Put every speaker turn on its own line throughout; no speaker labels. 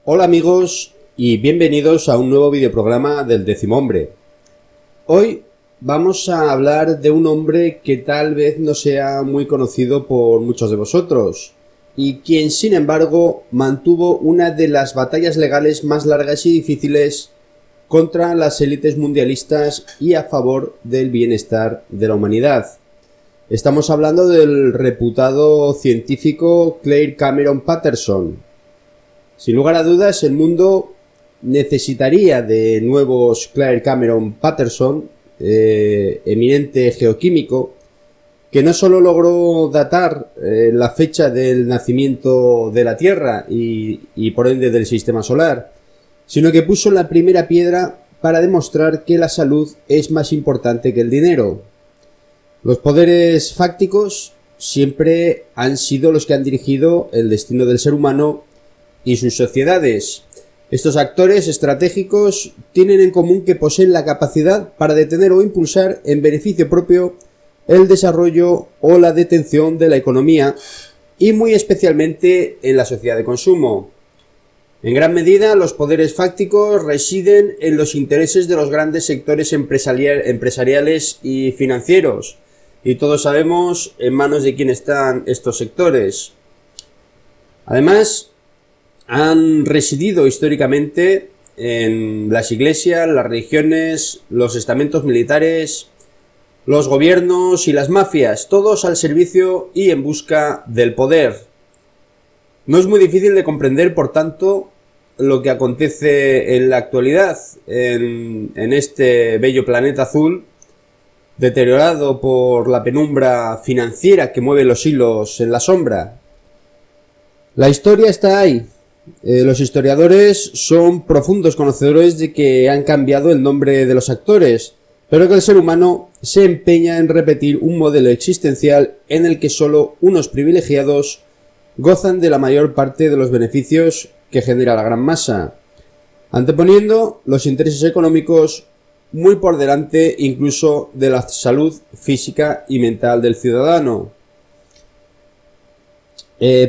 Hola amigos y bienvenidos a un nuevo videoprograma del Décimo Hombre. Hoy vamos a hablar de un hombre que tal vez no sea muy conocido por muchos de vosotros y quien sin embargo mantuvo una de las batallas legales más largas y difíciles contra las élites mundialistas y a favor del bienestar de la humanidad. Estamos hablando del reputado científico Claire Cameron Patterson. Sin lugar a dudas, el mundo necesitaría de nuevos Claire Cameron Patterson, eminente geoquímico, que no solo logró datar la fecha del nacimiento de la Tierra y por ende del sistema solar, sino que puso la primera piedra para demostrar que la salud es más importante que el dinero. Los poderes fácticos siempre han sido los que han dirigido el destino del ser humano y sus sociedades. Estos actores estratégicos tienen en común que poseen la capacidad para detener o impulsar en beneficio propio el desarrollo o la detención de la economía y muy especialmente en la sociedad de consumo. En gran medida, los poderes fácticos residen en los intereses de los grandes sectores empresariales y financieros, y todos sabemos en manos de quién están estos sectores. Además, han residido históricamente en las iglesias, las religiones, los estamentos militares, los gobiernos y las mafias, todos al servicio y en busca del poder. No es muy difícil de comprender, por tanto, lo que acontece en la actualidad en este bello planeta azul, deteriorado por la penumbra financiera que mueve los hilos en la sombra. La historia está ahí. Los historiadores son profundos conocedores de que han cambiado el nombre de los actores, pero que el ser humano se empeña en repetir un modelo existencial en el que solo unos privilegiados gozan de la mayor parte de los beneficios que genera la gran masa, anteponiendo los intereses económicos muy por delante incluso de la salud física y mental del ciudadano.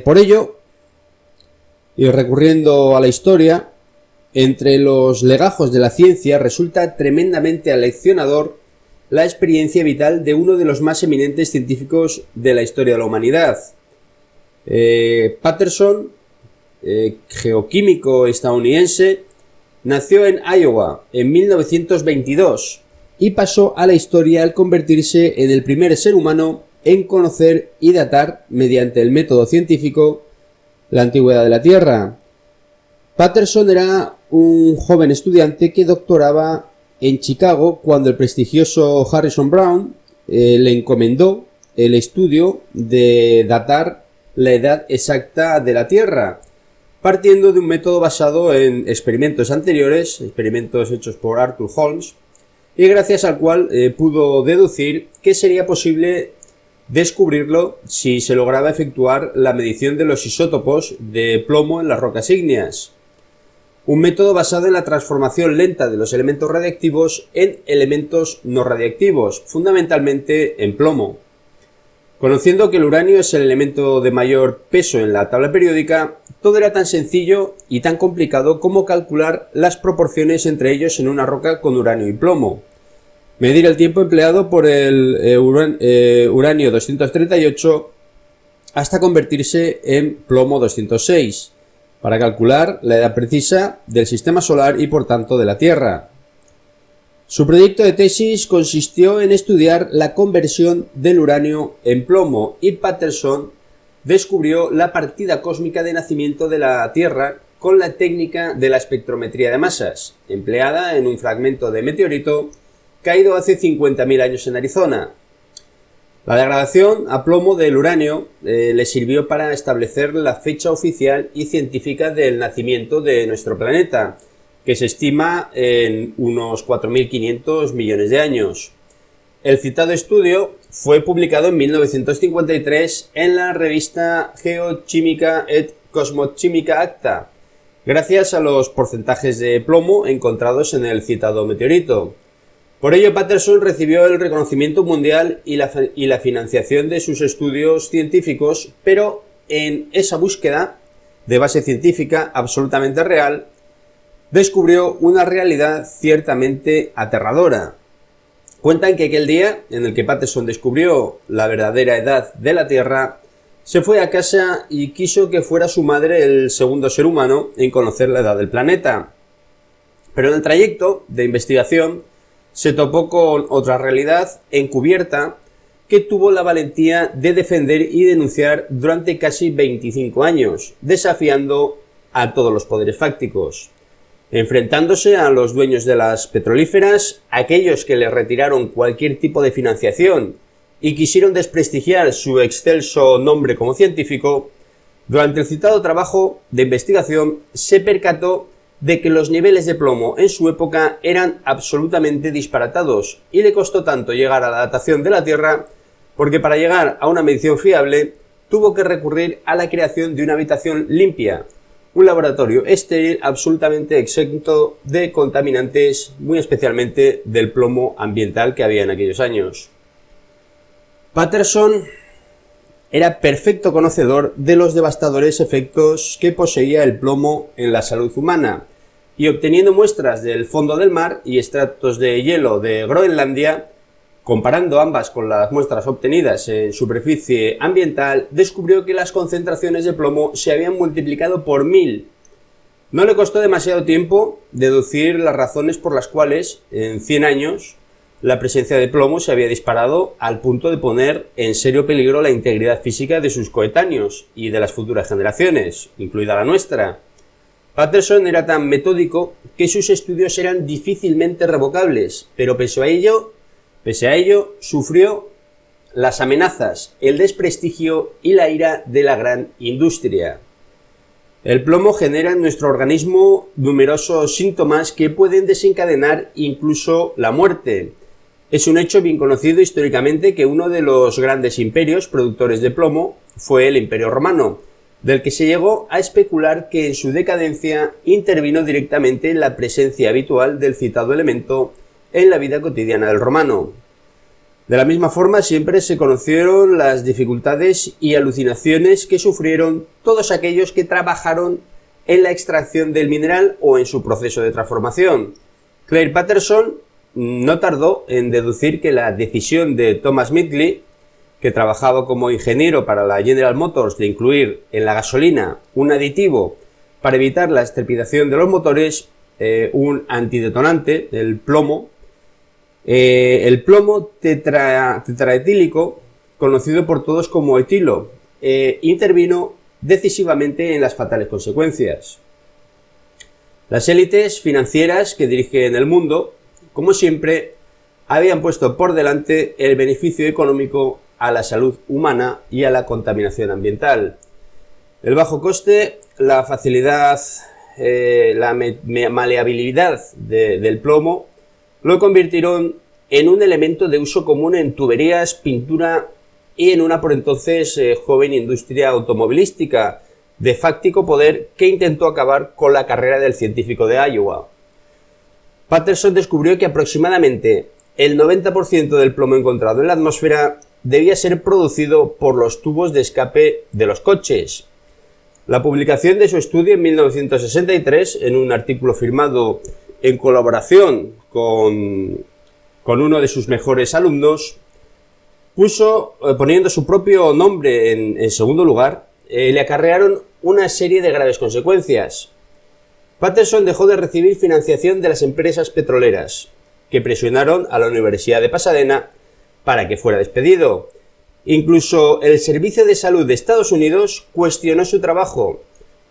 Por ello, y recurriendo a la historia, entre los legajos de la ciencia resulta tremendamente aleccionador la experiencia vital de uno de los más eminentes científicos de la historia de la humanidad. Patterson, geoquímico estadounidense, nació en Iowa en 1922 y pasó a la historia al convertirse en el primer ser humano en conocer y datar mediante el método científico la antigüedad de la Tierra. Patterson era un joven estudiante que doctoraba en Chicago cuando el prestigioso Harrison Brown le encomendó el estudio de datar la edad exacta de la Tierra, partiendo de un método basado en experimentos anteriores, experimentos hechos por Arthur Holmes, y gracias al cual pudo deducir que sería posible descubrirlo si se lograba efectuar la medición de los isótopos de plomo en las rocas ígneas. Un método basado en la transformación lenta de los elementos radiactivos en elementos no radiactivos, fundamentalmente en plomo. Conociendo que el uranio es el elemento de mayor peso en la tabla periódica, todo era tan sencillo y tan complicado como calcular las proporciones entre ellos en una roca con uranio y plomo. Medir el tiempo empleado por el uranio 238 hasta convertirse en plomo 206, para calcular la edad precisa del sistema solar y por tanto de la Tierra. Su proyecto de tesis consistió en estudiar la conversión del uranio en plomo y Patterson descubrió la partida cósmica de nacimiento de la Tierra con la técnica de la espectrometría de masas, empleada en un fragmento de meteorito caído hace 50.000 años en Arizona. La degradación a plomo del uranio le sirvió para establecer la fecha oficial y científica del nacimiento de nuestro planeta, que se estima en unos 4.500 millones de años. El citado estudio fue publicado en 1953 en la revista Geochimica et Cosmochimica Acta, gracias a los porcentajes de plomo encontrados en el citado meteorito. Por ello, Patterson recibió el reconocimiento mundial y la financiación de sus estudios científicos, pero en esa búsqueda de base científica absolutamente real, descubrió una realidad ciertamente aterradora. Cuentan que aquel día en el que Patterson descubrió la verdadera edad de la Tierra, se fue a casa y quiso que fuera su madre el segundo ser humano en conocer la edad del planeta. Pero en el trayecto de investigación se topó con otra realidad encubierta que tuvo la valentía de defender y denunciar durante casi 25 años, desafiando a todos los poderes fácticos, enfrentándose a los dueños de las petrolíferas, aquellos que le retiraron cualquier tipo de financiación y quisieron desprestigiar su excelso nombre como científico. Durante el citado trabajo de investigación se percató de que los niveles de plomo en su época eran absolutamente disparatados y le costó tanto llegar a la datación de la Tierra porque para llegar a una medición fiable tuvo que recurrir a la creación de una habitación limpia, un laboratorio estéril absolutamente exento de contaminantes, muy especialmente del plomo ambiental que había en aquellos años. Patterson era perfecto conocedor de los devastadores efectos que poseía el plomo en la salud humana, y obteniendo muestras del fondo del mar y extractos de hielo de Groenlandia, comparando ambas con las muestras obtenidas en superficie ambiental, descubrió que las concentraciones de plomo se habían multiplicado por 1000. No le costó demasiado tiempo deducir las razones por las cuales, en 100 años, la presencia de plomo se había disparado al punto de poner en serio peligro la integridad física de sus coetáneos y de las futuras generaciones, incluida la nuestra. Patterson era tan metódico que sus estudios eran difícilmente revocables, pero pese a ello, sufrió las amenazas, el desprestigio y la ira de la gran industria. El plomo genera en nuestro organismo numerosos síntomas que pueden desencadenar incluso la muerte. Es un hecho bien conocido históricamente que uno de los grandes imperios productores de plomo fue el Imperio Romano, del que se llegó a especular que en su decadencia intervino directamente la presencia habitual del citado elemento en la vida cotidiana del romano. De la misma forma, siempre se conocieron las dificultades y alucinaciones que sufrieron todos aquellos que trabajaron en la extracción del mineral o en su proceso de transformación. Claire Patterson no tardó en deducir que la decisión de Thomas Midgley, que trabajaba como ingeniero para la General Motors, de incluir en la gasolina un aditivo para evitar la trepidación de los motores, un antidetonante, el plomo tetraetílico, conocido por todos como etilo, intervino decisivamente en las fatales consecuencias. Las élites financieras que dirigen el mundo, como siempre, habían puesto por delante el beneficio económico a la salud humana y a la contaminación ambiental. El bajo coste, la facilidad, la maleabilidad del plomo lo convirtieron en un elemento de uso común en tuberías, pintura y en una por entonces joven industria automovilística de fáctico poder que intentó acabar con la carrera del científico de Iowa. Patterson descubrió que aproximadamente el 90% del plomo encontrado en la atmósfera debía ser producido por los tubos de escape de los coches. La publicación de su estudio en 1963, en un artículo firmado en colaboración con uno de sus mejores alumnos, poniendo su propio nombre en segundo lugar, le acarrearon una serie de graves consecuencias. Patterson dejó de recibir financiación de las empresas petroleras, que presionaron a la Universidad de Pasadena para que fuera despedido. Incluso el Servicio de Salud de Estados Unidos cuestionó su trabajo.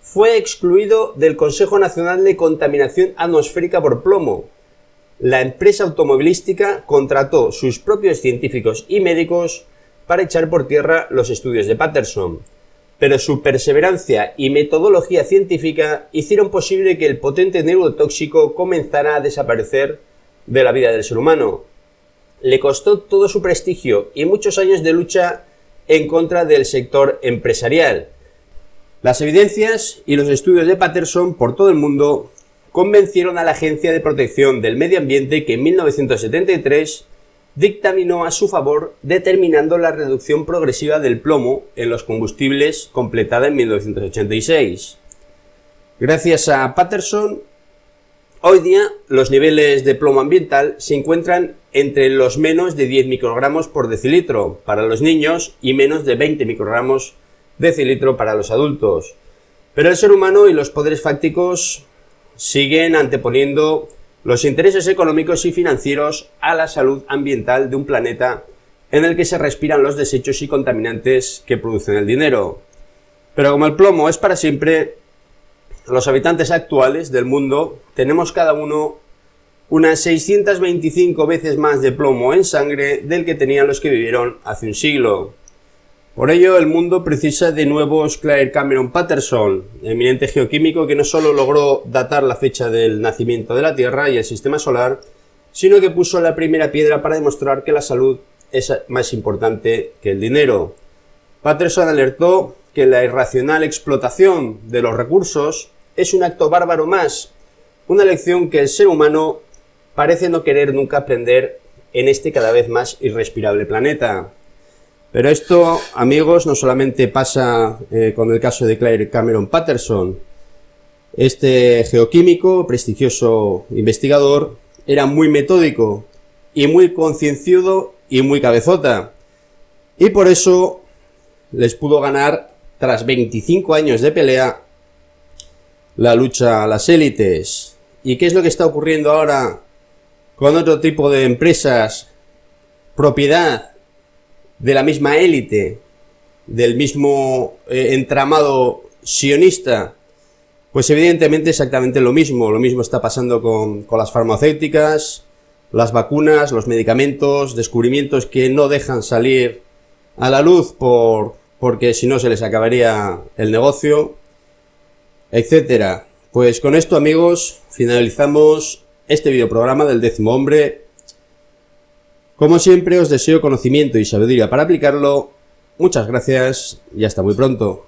Fue excluido del Consejo Nacional de Contaminación Atmosférica por plomo. La empresa automovilística contrató sus propios científicos y médicos para echar por tierra los estudios de Patterson, pero su perseverancia y metodología científica hicieron posible que el potente neurotóxico comenzara a desaparecer de la vida del ser humano. Le costó todo su prestigio y muchos años de lucha en contra del sector empresarial. Las evidencias y los estudios de Patterson por todo el mundo convencieron a la Agencia de Protección del Medio Ambiente, que en 1973 dictaminó a su favor, determinando la reducción progresiva del plomo en los combustibles completada en 1986. Gracias a Patterson, hoy día los niveles de plomo ambiental se encuentran entre los menos de 10 microgramos por decilitro para los niños y menos de 20 microgramos decilitro para los adultos. Pero el ser humano y los poderes fácticos siguen anteponiendo los intereses económicos y financieros a la salud ambiental de un planeta en el que se respiran los desechos y contaminantes que producen el dinero. Pero como el plomo es para siempre, los habitantes actuales del mundo tenemos cada uno unas 625 veces más de plomo en sangre del que tenían los que vivieron hace un siglo. Por ello, el mundo precisa de nuevos Clair Cameron Patterson, eminente geoquímico que no solo logró datar la fecha del nacimiento de la Tierra y el sistema solar, sino que puso la primera piedra para demostrar que la salud es más importante que el dinero. Patterson alertó que la irracional explotación de los recursos es un acto bárbaro más, una lección que el ser humano parece no querer nunca aprender en este cada vez más irrespirable planeta. Pero esto, amigos, no solamente pasa con el caso de Clair Cameron Patterson. Este geoquímico, prestigioso investigador, era muy metódico y muy concienciudo y muy cabezota. Y por eso les pudo ganar, tras 25 años de pelea, la lucha a las élites. ¿Y qué es lo que está ocurriendo ahora con otro tipo de empresas, propiedad de la misma élite, del mismo entramado sionista? Pues evidentemente exactamente lo mismo está pasando con las farmacéuticas, las vacunas, los medicamentos, descubrimientos que no dejan salir a la luz porque si no se les acabaría el negocio, etcétera. Pues con esto, amigos, finalizamos este videoprograma del 10º hombre. Como siempre, os deseo conocimiento y sabiduría para aplicarlo. Muchas gracias y hasta muy pronto.